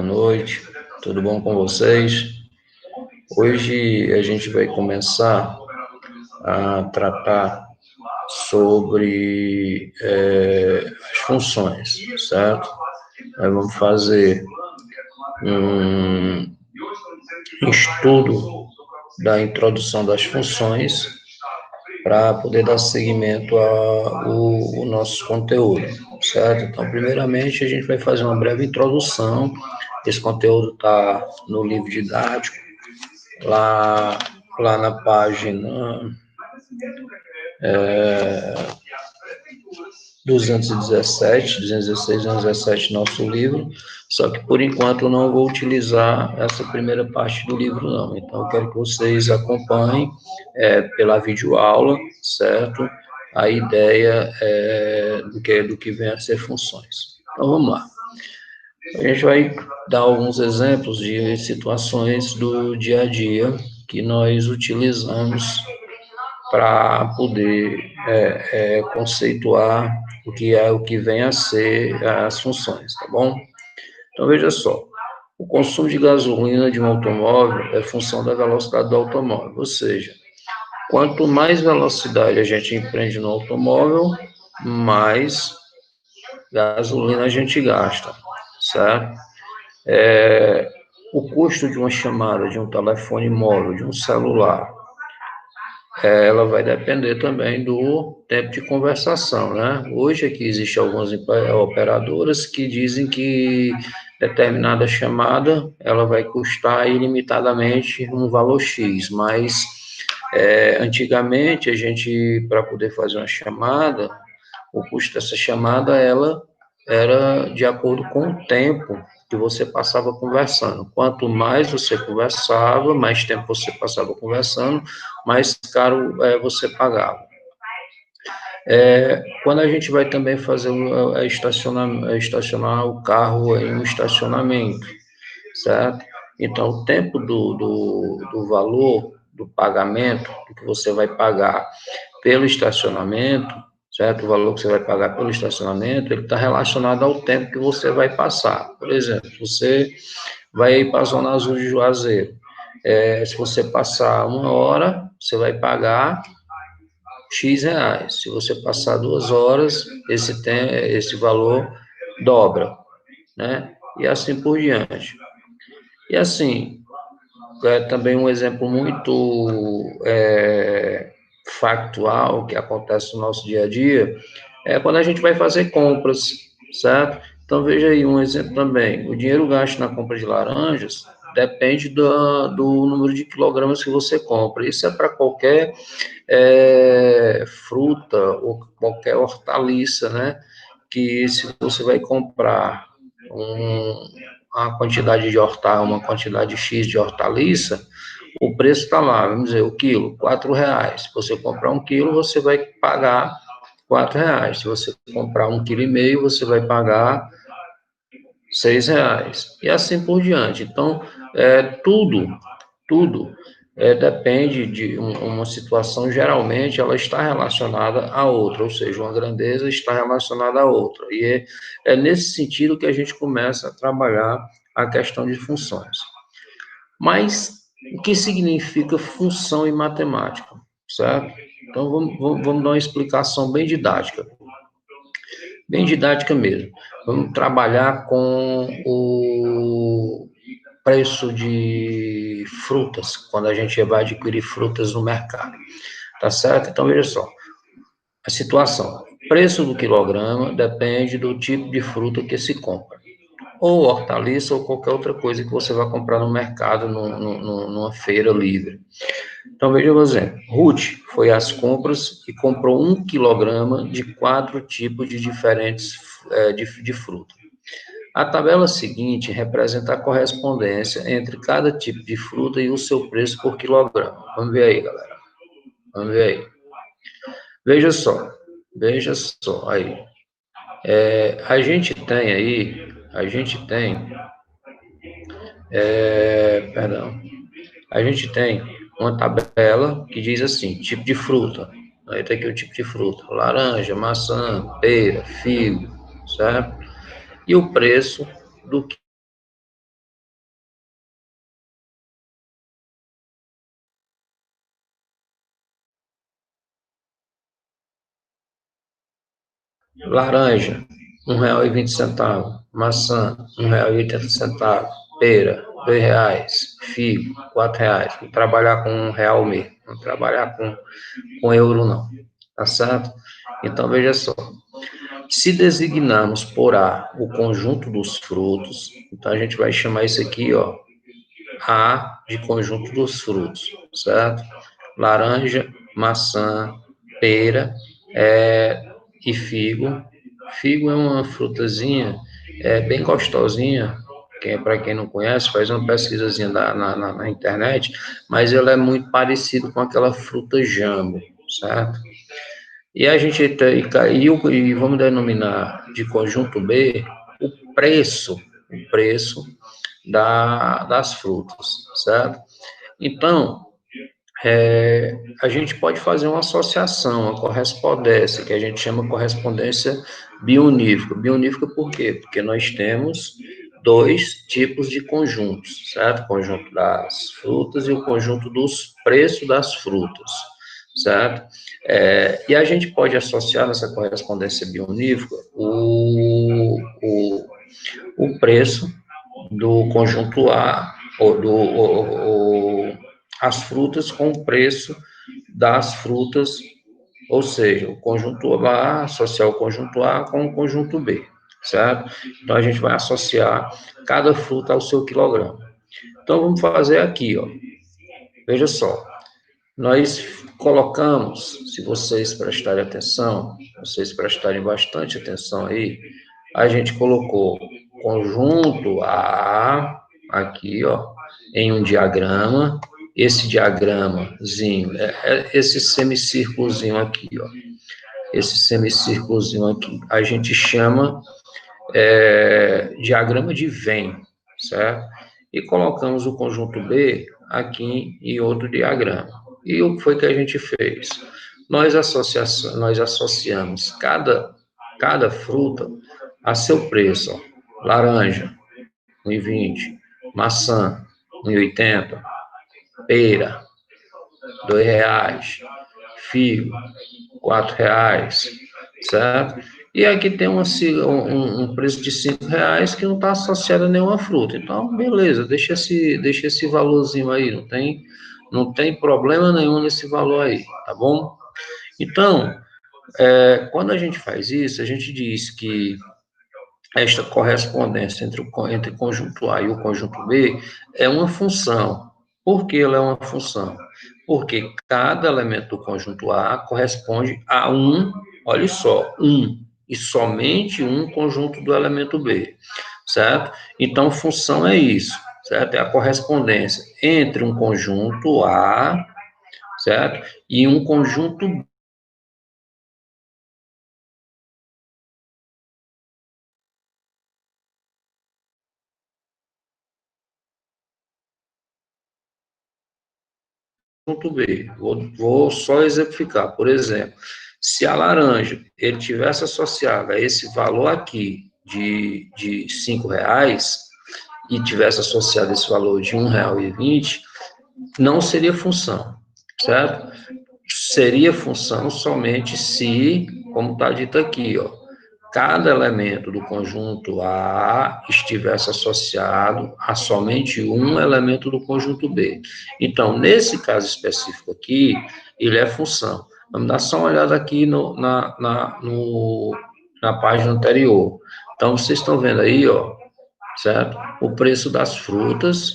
noite, tudo bom com vocês? Hoje a gente vai começar a tratar sobre as funções, certo? Nós vamos fazer um estudo da introdução das funções para poder dar seguimento ao nosso conteúdo, certo? Então, primeiramente, a gente vai fazer uma breve introdução. Esse conteúdo está no livro didático, lá na página 217, 216, 217, nosso livro, só que por enquanto eu não vou utilizar essa primeira parte do livro, não. Então, eu quero que vocês acompanhem pela videoaula, certo? A ideia do que vem a ser funções. Então, vamos lá. A gente vai dar alguns exemplos de situações do dia a dia que nós utilizamos para poder conceituar o que vem a ser as funções, tá bom? Então, veja só, o consumo de gasolina de um automóvel é função da velocidade do automóvel, ou seja, quanto mais velocidade a gente empreende no automóvel, mais gasolina a gente gasta, certo? O custo de uma chamada de um telefone móvel, de um celular, ela vai depender também do tempo de conversação, né? Hoje aqui existem algumas operadoras que dizem que determinada chamada ela vai custar ilimitadamente um valor X, mas antigamente a gente, para poder fazer uma chamada, o custo dessa chamada ela era de acordo com o tempo que você passava conversando. Quanto mais você conversava, mais tempo você passava conversando, mais caro você pagava. Quando a gente vai também fazer estacionar o carro em um estacionamento, certo? Então, o tempo do valor do pagamento, do que você vai pagar pelo estacionamento, certo? O valor que você vai pagar pelo estacionamento, ele está relacionado ao tempo que você vai passar. Por exemplo, você vai para a Zona Azul de Juazeiro. Se você passar 1 hora, você vai pagar X reais. Se você passar 2 horas, esse valor dobra, né? E assim por diante. E assim, também um exemplo muito factual que acontece no nosso dia a dia é quando a gente vai fazer compras, certo? Então, veja aí um exemplo também. O dinheiro gasto na compra de laranjas depende do número de quilogramas que você compra. Isso é para qualquer fruta ou qualquer hortaliça, né? Que se você vai comprar uma quantidade de uma quantidade X de hortaliça, o preço está lá, vamos dizer, o quilo, R$ 4. Se você comprar 1 quilo, você vai pagar R$ 4. Se você comprar 1,5 quilo, você vai pagar R$ 6. E assim por diante. Então, tudo depende de uma situação, geralmente ela está relacionada a outra, ou seja, uma grandeza está relacionada a outra. E é nesse sentido que a gente começa a trabalhar a questão de funções. Mas o que significa função em matemática, certo? Então, vamos dar uma explicação bem didática mesmo. Vamos trabalhar com o preço de frutas, quando a gente vai adquirir frutas no mercado, tá certo? Então, veja só, a situação. O preço do quilograma depende do tipo de fruta que se compra, ou hortaliça, ou qualquer outra coisa que você vai comprar no mercado, numa feira livre. Então, veja o exemplo. Ruth foi às compras e comprou 1 quilograma de 4 tipos de diferentes de fruta. A tabela seguinte representa a correspondência entre cada tipo de fruta e o seu preço por quilograma. Vamos ver aí, galera. Vamos ver aí. Veja só aí. A gente tem uma tabela que diz assim, tipo de fruta. Aí tem aqui o tipo de fruta, laranja, maçã, pera, figo, certo? E o preço do Laranja, R$ 1,20. Maçã, R$ 1,80. Pera, R$ 2. Figo, R$ 4. Vou trabalhar com R$ 1 mesmo. Não trabalhar com euro, não. Tá certo? Então, veja só. Se designarmos por A o conjunto dos frutos, então a gente vai chamar isso aqui, ó, A de conjunto dos frutos, certo? Laranja, maçã, pera e figo. Figo é uma frutazinha bem gostosinha, para quem não conhece, faz uma pesquisazinha na internet, mas ela é muito parecida com aquela fruta jambo, certo? E a gente e vamos denominar de conjunto B o preço das frutas, certo? Então, a gente pode fazer uma associação, uma correspondência, que a gente chama correspondência bionífica. Bionífica por quê? Porque nós temos dois tipos de conjuntos, certo? O conjunto das frutas e o conjunto dos preços das frutas, certo? E a gente pode associar nessa correspondência bionífica o preço do conjunto A, as frutas com o preço das frutas, ou seja, o conjunto A associar o conjunto A com o conjunto B, certo? Então, a gente vai associar cada fruta ao seu quilograma. Então, vamos fazer aqui, ó. Veja só, nós colocamos, se vocês prestarem atenção, vocês prestarem bastante atenção aí, a gente colocou conjunto A aqui, ó, em um diagrama. Esse diagramazinho, esse semicírculozinho aqui, ó, esse semicírculozinho aqui, a gente chama diagrama de Venn, certo? E colocamos o conjunto B aqui em outro diagrama. E o que foi que a gente fez? Nós associamos cada fruta a seu preço. Ó. Laranja, 1,20. Maçã, 1,80. Pera, R$ 2. Figo, R$ 4, certo? E aqui tem um preço de R$ 5 que não está associado a nenhuma fruta. Então, beleza, deixa esse valorzinho aí, não tem problema nenhum nesse valor aí, tá bom? Então, quando a gente faz isso, a gente diz que esta correspondência entre o conjunto A e o conjunto B é uma função. Por que ela é uma função? Porque cada elemento do conjunto A corresponde a olha só, e somente um conjunto do elemento B, certo? Então, função é isso, certo? É a correspondência entre um conjunto A, certo? E um conjunto B. Vou só exemplificar. Por exemplo, se a laranja ele tivesse associado a esse valor aqui de R$ 5 e tivesse associado esse valor de R$ 1,20, não seria função, certo? Seria função somente se, como está dito aqui, ó, cada elemento do conjunto A estivesse associado a somente um elemento do conjunto B. Então, nesse caso específico aqui, ele é função. Vamos dar só uma olhada aqui na página anterior. Então, vocês estão vendo aí, ó, certo? O preço das frutas,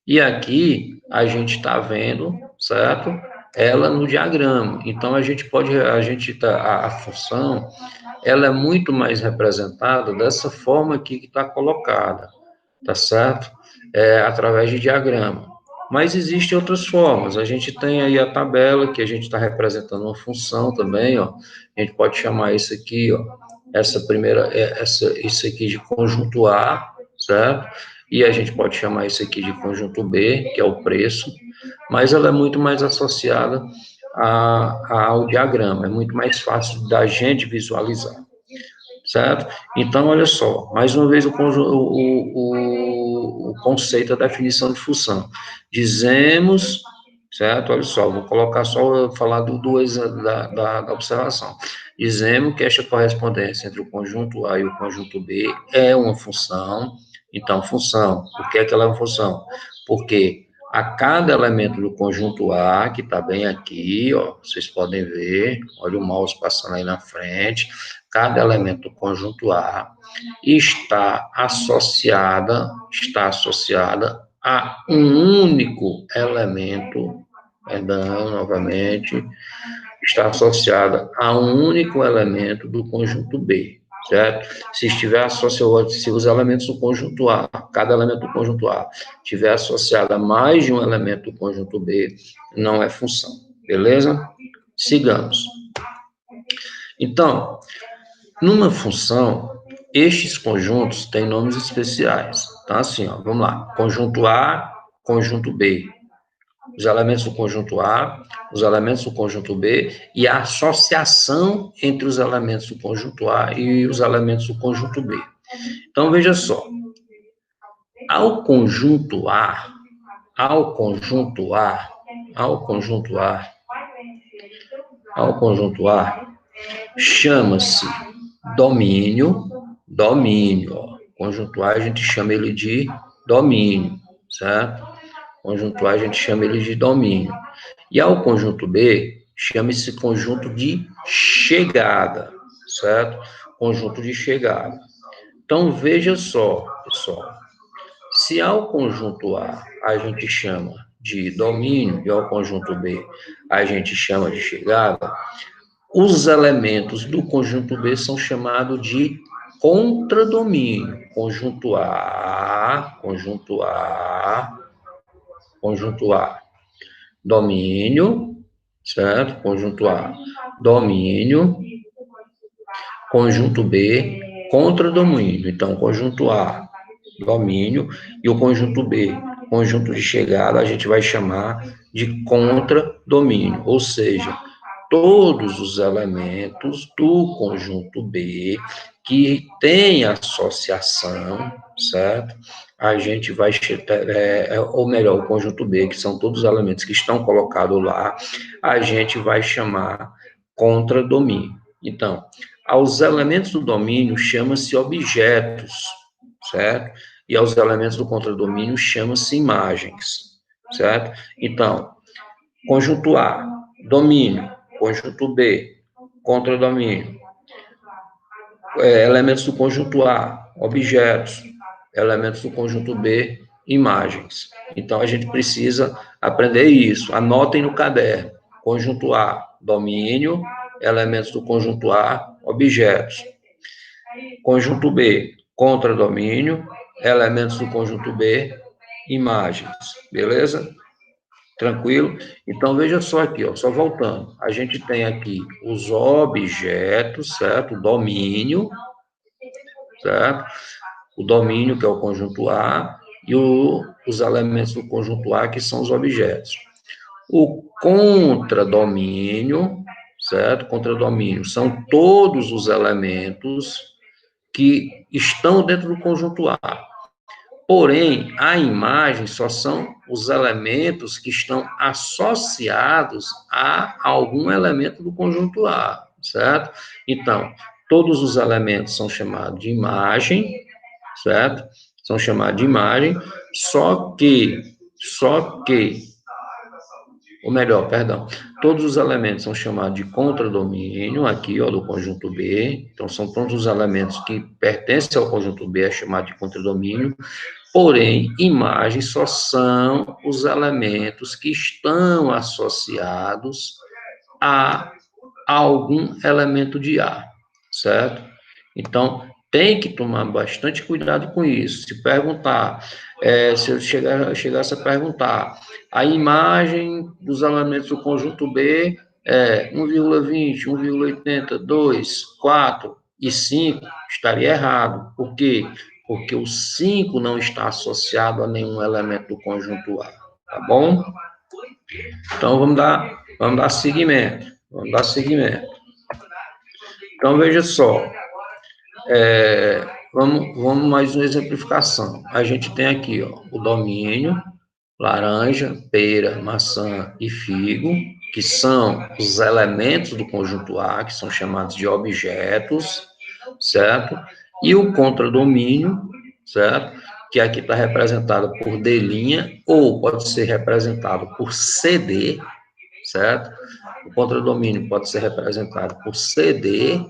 e aqui a gente está vendo, certo? Ela no diagrama. Então, a função, ela é muito mais representada dessa forma aqui que está colocada, tá certo? Através de diagrama. Mas existem outras formas. A gente tem aí a tabela, que a gente está representando uma função também, ó. A gente pode chamar isso aqui, ó, isso aqui de conjunto A, certo? E a gente pode chamar isso aqui de conjunto B, que é o preço, mas ela é muito mais associada ao diagrama, é muito mais fácil da gente visualizar, certo? Então, olha só, mais uma vez o conceito da definição de função. Dizemos, certo? Olha só, vou colocar só, falar da observação. Dizemos que esta correspondência entre o conjunto A e o conjunto B é uma função. Então, função, por que é que ela é uma função? Porque a cada elemento do conjunto A, que está bem aqui, ó, vocês podem ver, olha o mouse passando aí na frente, cada elemento do conjunto A está associada a um único elemento, perdão, novamente, está associada a um único elemento do conjunto B, certo? Se estiver associado, se os elementos do conjunto A, cada elemento do conjunto A, estiver associado a mais de um elemento do conjunto B, não é função, beleza? Sigamos. Então, numa função, estes conjuntos têm nomes especiais. Então, assim, ó, vamos lá. Conjunto A, conjunto B. Os elementos do conjunto A, os elementos do conjunto B e a associação entre os elementos do conjunto A e os elementos do conjunto B. Então, veja só. Ao conjunto A, ao conjunto A, ao conjunto A, ao conjunto A, chama-se domínio, ó. Conjunto A a gente chama ele de domínio, certo? Conjunto A a gente chama ele de domínio. E ao conjunto B, chama-se conjunto de chegada, certo? Conjunto de chegada. Então, veja só, pessoal. Se ao conjunto A gente chama de domínio e ao conjunto B a gente chama de chegada, os elementos do conjunto B são chamados de contradomínio. Conjunto A, domínio, certo? Conjunto A, domínio, conjunto B, contradomínio. Então, conjunto A, domínio, e o conjunto B, conjunto de chegada, a gente vai chamar de contradomínio, ou seja, todos os elementos do conjunto B que tem associação, certo? A gente vai, ou melhor, o conjunto B, que são todos os elementos que estão colocados lá, a gente vai chamar contradomínio. Então, aos elementos do domínio chama-se objetos, certo? E aos elementos do contradomínio chama-se imagens, certo? Então, conjunto A, domínio. Conjunto B, contradomínio. Elementos do conjunto A, objetos. Elementos do conjunto B, imagens. Então, a gente precisa aprender isso. Anotem no caderno. Conjunto A, domínio. Elementos do conjunto A, objetos. Conjunto B, contradomínio. Elementos do conjunto B, imagens. Beleza? Tranquilo? Então, veja só aqui, ó, só voltando. A gente tem aqui os objetos, certo? O domínio, certo? O domínio, que é o conjunto A, e os elementos do conjunto A, que são os objetos. O contradomínio, certo? Contradomínio são todos os elementos que estão dentro do conjunto A. Porém, a imagem só são os elementos que estão associados a algum elemento do conjunto A, certo? Então, todos os elementos são chamados de imagem, certo? São chamados de imagem, ou melhor, perdão, todos os elementos são chamados de contradomínio, aqui, ó, do conjunto B, então são todos os elementos que pertencem ao conjunto B, é chamado de contradomínio. Porém, imagens só são os elementos que estão associados a algum elemento de A, certo? Então, tem que tomar bastante cuidado com isso. Se perguntar, se eu chegasse a perguntar, a imagem dos elementos do conjunto B é 1,20, 1,80, 2, 4 e 5, estaria errado. Por quê? Porque o 5 não está associado a nenhum elemento do conjunto A, tá bom? Então, vamos dar seguimento. Então, veja só, vamos mais uma exemplificação. A gente tem aqui, ó, o domínio, laranja, pera, maçã e figo, que são os elementos do conjunto A, que são chamados de objetos, certo? E o contradomínio, certo? Que aqui está representado por D', ou pode ser representado por CD, certo? O contradomínio pode ser representado por CD,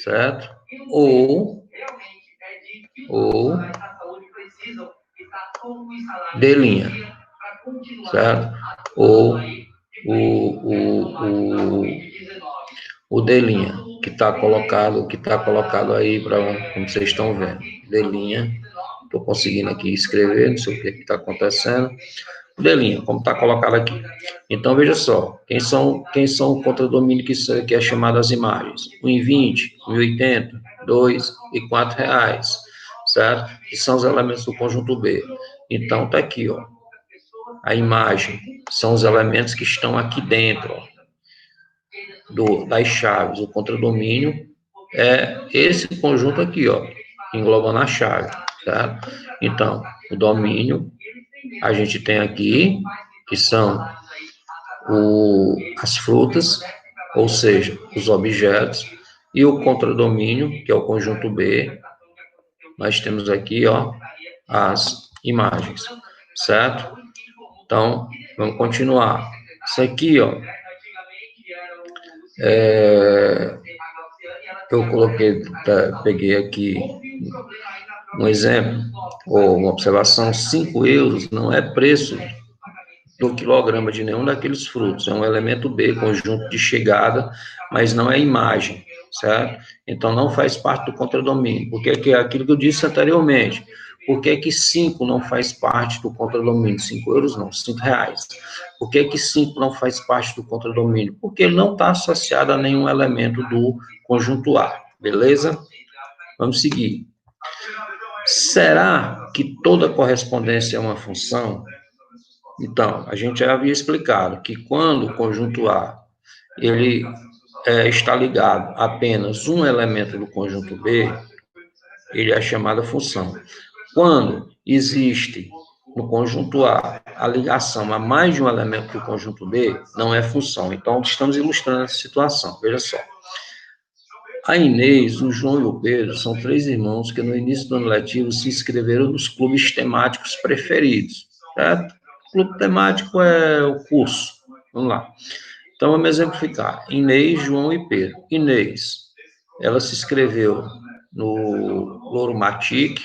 certo? Ou D', certo? Ou o D', que tá colocado aí para como vocês estão vendo. D', estou conseguindo aqui escrever, não sei o que está acontecendo. D', como está colocado aqui. Então, veja só, quem são o contradomínio que é chamado as imagens? 1,20, 1,80, 2 e 4 reais, certo? Que são os elementos do conjunto B. Então, tá aqui, ó. A imagem são os elementos que estão aqui dentro, ó, das chaves. O contradomínio é esse conjunto aqui, ó, englobando a chave, certo? Então, o domínio, a gente tem aqui, que são as frutas, ou seja, os objetos, e o contradomínio, que é o conjunto B, nós temos aqui, ó, as imagens, certo? Então, vamos continuar. Isso aqui, ó, eu coloquei, peguei aqui um exemplo, ou uma observação, 5 euros não é preço do quilograma de nenhum daqueles frutos, é um elemento B, conjunto de chegada, mas não é imagem, certo? Então, não faz parte do contradomínio, porque é aquilo que eu disse anteriormente, por que que 5 não faz parte do contradomínio? 5 euros não, 5 reais. Por que que 5 não faz parte do contradomínio? Porque ele não está associado a nenhum elemento do conjunto A, beleza? Vamos seguir. Será que toda correspondência é uma função? Então, a gente já havia explicado que quando o conjunto A ele está ligado a apenas um elemento do conjunto B, ele é chamada função. Quando existe no conjunto A ligação a mais de um elemento do conjunto B, não é função. Então, estamos ilustrando essa situação. Veja só. A Inês, o João e o Pedro são 3 irmãos que no início do ano letivo se inscreveram nos clubes temáticos preferidos, certo? O clube temático é o curso. Vamos lá. Então, vamos exemplificar. Inês, João e Pedro. Inês, ela se inscreveu no Louro Matic.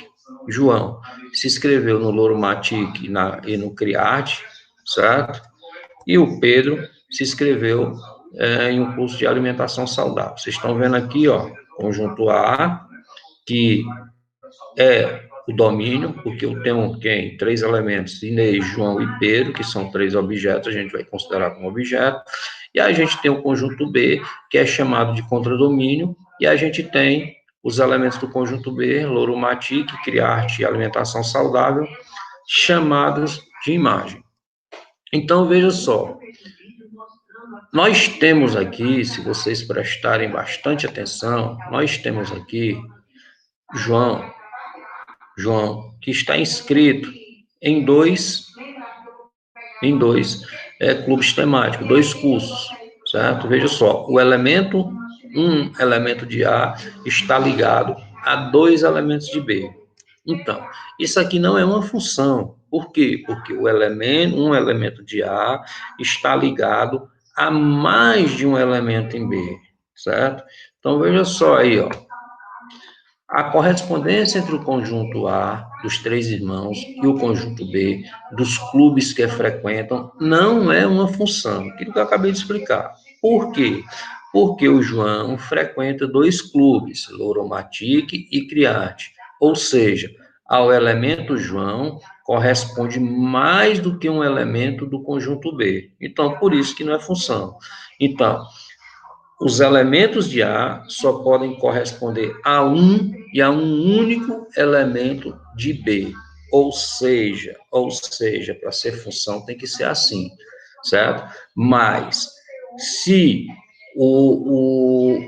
João se inscreveu no Louro Matic e no Criarte, certo? E o Pedro se inscreveu em um curso de alimentação saudável. Vocês estão vendo aqui, ó, conjunto A, que é o domínio, porque eu tenho quem? 3 elementos, Inês, João e Pedro, que são 3 objetos, a gente vai considerar como objeto, e a gente tem o conjunto B, que é chamado de contradomínio, e a gente tem os elementos do conjunto B, Louro Matic, Criarte e alimentação saudável, chamados de imagem. Então, veja só, nós temos aqui, se vocês prestarem bastante atenção, nós temos aqui João, que está inscrito em dois clubes temáticos, 2 cursos, certo? Veja só, um elemento de A está ligado a 2 elementos de B. Então, isso aqui não é uma função. Por quê? Porque um elemento de A está ligado a mais de um elemento em B, certo? Então, veja só aí, ó. A correspondência entre o conjunto A, dos 3 irmãos, e o conjunto B, dos clubes que frequentam, não é uma função, aquilo que eu acabei de explicar. Por quê? Porque o João frequenta 2 clubes, Louro Matic e Criarte, ou seja, ao elemento João corresponde mais do que um elemento do conjunto B. Então, por isso que não é função. Então, os elementos de A só podem corresponder a um e a um único elemento de B. Ou seja, para ser função tem que ser assim, certo? Mas, se um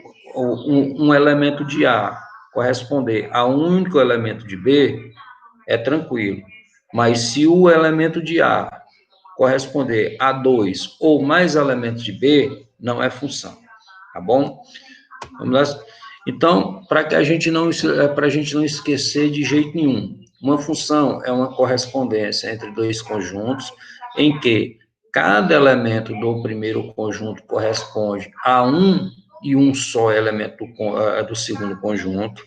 elemento de A corresponder a um único elemento de B, é tranquilo. Mas se o elemento de A corresponder a 2 ou mais elementos de B, não é função, tá bom? Vamos lá. Então, para a gente não esquecer de jeito nenhum, uma função é uma correspondência entre dois conjuntos em que cada elemento do primeiro conjunto corresponde a um e um só elemento do segundo conjunto.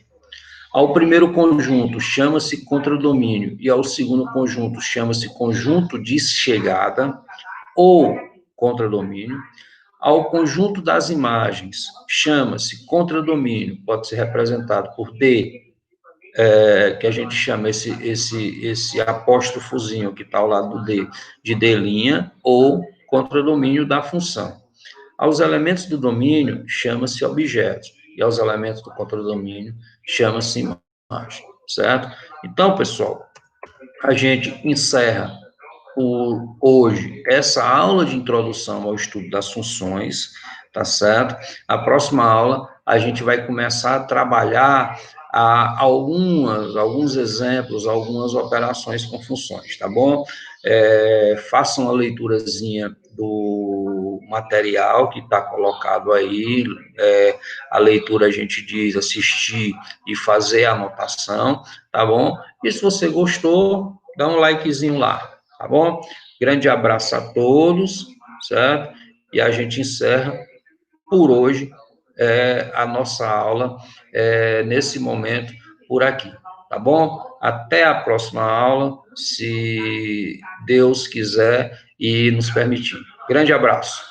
Ao primeiro conjunto chama-se contradomínio e ao segundo conjunto chama-se conjunto de chegada ou contradomínio. Ao conjunto das imagens chama-se contradomínio, pode ser representado por D, que a gente chama esse apóstrofozinho que está ao lado do D, de D', ou contradomínio da função. Aos elementos do domínio chama-se objetos, e aos elementos do contradomínio chama-se imagem, certo? Então, pessoal, a gente encerra hoje essa aula de introdução ao estudo das funções, tá certo? A próxima aula a gente vai começar a trabalhar alguns exemplos, algumas operações com funções, tá bom? Façam uma leiturazinha do material que está colocado aí, a leitura a gente diz assistir e fazer a anotação, tá bom? E se você gostou, dá um likezinho lá, tá bom? Grande abraço a todos, certo? E a gente encerra por hoje a nossa aula nesse momento por aqui, tá bom? Até a próxima aula, se Deus quiser e nos permitir. Grande abraço.